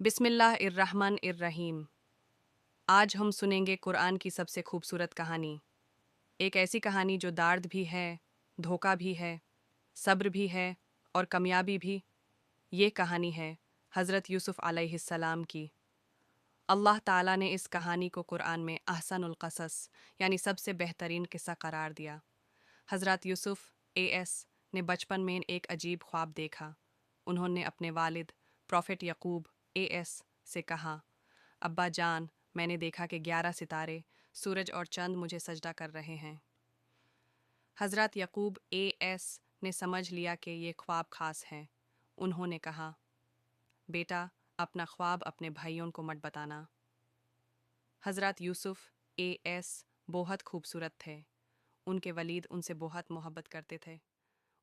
बिस्मिल्लाहिर्रहमानिर्रहीम। आज हम सुनेंगे कुरान की सबसे खूबसूरत कहानी। एक ऐसी कहानी जो दर्द भी है, धोखा भी है, सब्र भी है और कामयाबी भी। ये कहानी है हज़रत यूसुफ़ अलैहिस्सलाम की। अल्लाह ताला ने इस कहानी को कुरान में अहसनुल क़सस यानी सबसे बेहतरीन किस्सा करार दिया। हज़रत यूसुफ़ एएस ने बचपन में एक अजीब ख्वाब देखा। उन्होंने अपने वालिद प्रॉफेट यकूब एएस से कहा, अब्बा जान, मैंने देखा कि 11 सितारे, सूरज और चंद मुझे सजदा कर रहे हैं। हज़रत यकूब एएस ने समझ लिया कि ये ख्वाब खास है। उन्होंने कहा, बेटा, अपना ख्वाब अपने भाइयों को मत बताना। हज़रत यूसुफ़ एएस बहुत खूबसूरत थे। उनके वलीद उनसे बहुत मोहब्बत करते थे।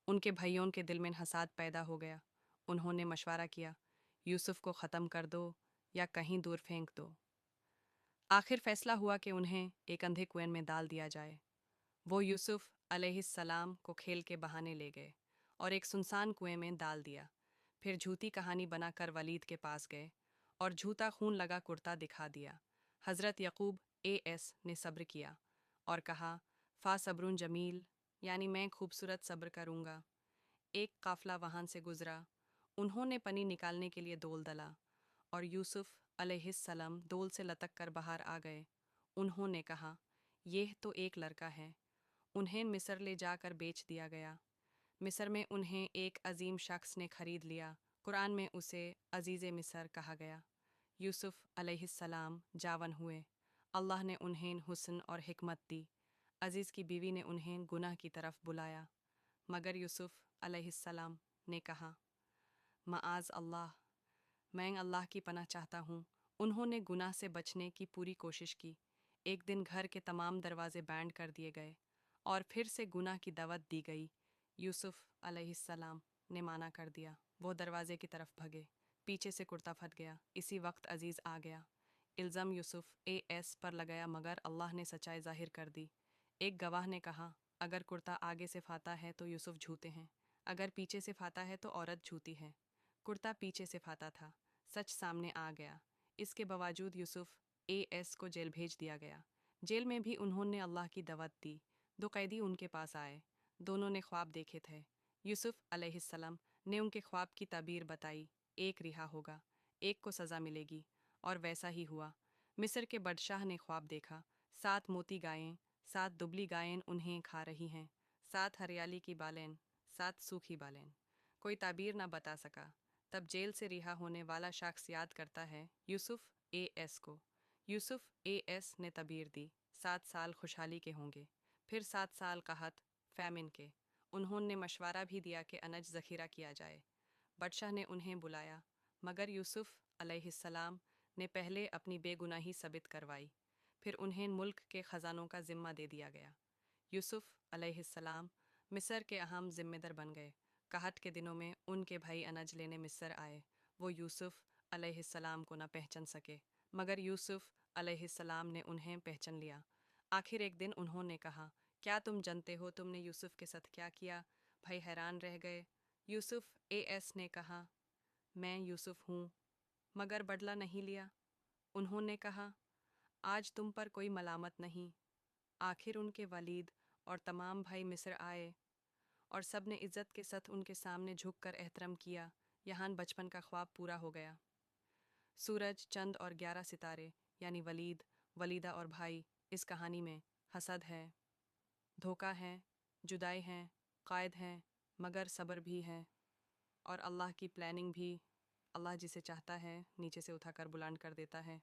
उनके भाइयों के दिल में हसाद पैदा हो गया। उन्होंने मशवरा किया, यूसुफ़ को ख़त्म कर दो या कहीं दूर फेंक दो। आखिर फैसला हुआ कि उन्हें एक अंधे कुएं में डाल दिया जाए। वो यूसुफ़ अलैहिस्सलाम को खेल के बहाने ले गए और एक सुनसान कुएं में डाल दिया। फिर झूठी कहानी बनाकर वलीद के पास गए और झूठा खून लगा कुर्ता दिखा दिया। हज़रत यकूब एएस ने सब्र किया और कहा, फ़ा सब्रुन जमील, यानी मैं खूबसूरत सब्र करूँगा। एक काफ़िला वहाँ से गुज़रा। उन्होंने पनी निकालने के लिए डोल डाला और यूसुफ़ अलैहिस्सलाम डोल से लटक कर बाहर आ गए। उन्होंने कहा, यह तो एक लड़का है। उन्हें मिस्र ले जाकर बेच दिया गया। मिस्र में उन्हें एक अजीम शख्स ने खरीद लिया। कुरान में उसे अजीज़े मिस्र कहा गया। यूसुफ़ अलैहिस्सलाम जावन हुए। अल्लाह ने उन्हें हुस्न और हिकमत दी। अजीज़ की बीवी ने उन्हें गुनाह की तरफ बुलाया, मगर यूसुफ़ अलैहिस्सलाम ने कहा, माआज़ अल्लाह, मैं अल्लाह की पनाह चाहता हूँ। उन्होंने गुनाह से बचने की पूरी कोशिश की। एक दिन घर के तमाम दरवाजे बैंड कर दिए गए और फिर से गुनाह की दावत दी गई। यूसुफ़ अलैहिस्सलाम ने माना कर दिया। वो दरवाजे की तरफ भगे। पीछे से कुर्ता फट गया। इसी वक्त अजीज़ आ गया। इल्ज़ाम यूसुफ़ एएस पर लगाया, मगर अल्लाह ने सच्चाई ज़ाहिर कर दी। एक गवाह ने कहा, अगर कुर्ता आगे से फाता है तो यूसुफ़ झूठे हैं, अगर पीछे से फाता है तो औरत झूठी है। कुर्ता पीछे से फाता था। सच सामने आ गया। इसके बावजूद यूसुफ़ एएस को जेल भेज दिया गया। जेल में भी उन्होंने अल्लाह की दावत दी। दो कैदी उनके पास आए। दोनों ने ख्वाब देखे थे। यूसुफ़ अलैहिस्सलाम ने उनके ख्वाब की ताबीर बताई। एक रिहा होगा, एक को सज़ा मिलेगी। और वैसा ही हुआ। मिस्र के बादशाह ने ख्वाब देखा। 7 मोती गायें, 7 दुबली गायें उन्हें खा रही हैं। 7 हरियाली की बालें, 7 सूखी बालें। कोई ताबीर न बता सका। तब जेल से रिहा होने वाला शख्स याद करता है यूसुफ़ एएस को। यूसुफ़ एएस ने ताबीर दी, 7 साल खुशहाली के होंगे, फिर 7 साल कहत फैमिन के। उन्होंने मशवरा भी दिया कि अनज ज़ख़ीरा किया जाए। बादशाह ने उन्हें बुलाया, मगर यूसुफ़ अलैहिस्सलाम ने पहले अपनी बेगुनाही साबित करवाई। फिर उन्हें मुल्क के ख़जानों का ज़िम्मा दे दिया गया। यूसुफ़ अलैहिस्सलाम मिस्र के अहम ज़िम्मेदार बन गए। कहत के दिनों में उनके भाई अनज लेने मिस्र आए। वो यूसुफ़ अलैहिस्सलाम को न पहचान सके, मगर यूसुफ़ अलैहिस्सलाम ने उन्हें पहचान लिया। आखिर एक दिन उन्होंने कहा, क्या तुम जानते हो तुमने यूसुफ़ के साथ क्या किया? भाई हैरान रह गए। यूसुफ़ एएस ने कहा, मैं यूसुफ़ हूँ, मगर बदला नहीं लिया। उन्होंने कहा, आज तुम पर कोई मलामत नहीं। आखिर उनके वलीद और तमाम भाई मिस्र आए और सब ने इज़्ज़त के साथ उनके सामने झुक कर एहतराम किया। यहाँ बचपन का ख्वाब पूरा हो गया। सूरज, चंद और 11 सितारे यानी वलीद, वलीदा और भाई इस कहानी में हसद है, धोखा है, जुदाई है, क़ायद है, मगर सब्र भी है और अल्लाह की प्लानिंग भी। अल्लाह जिसे चाहता है नीचे से उठाकर बुलंद कर देता है।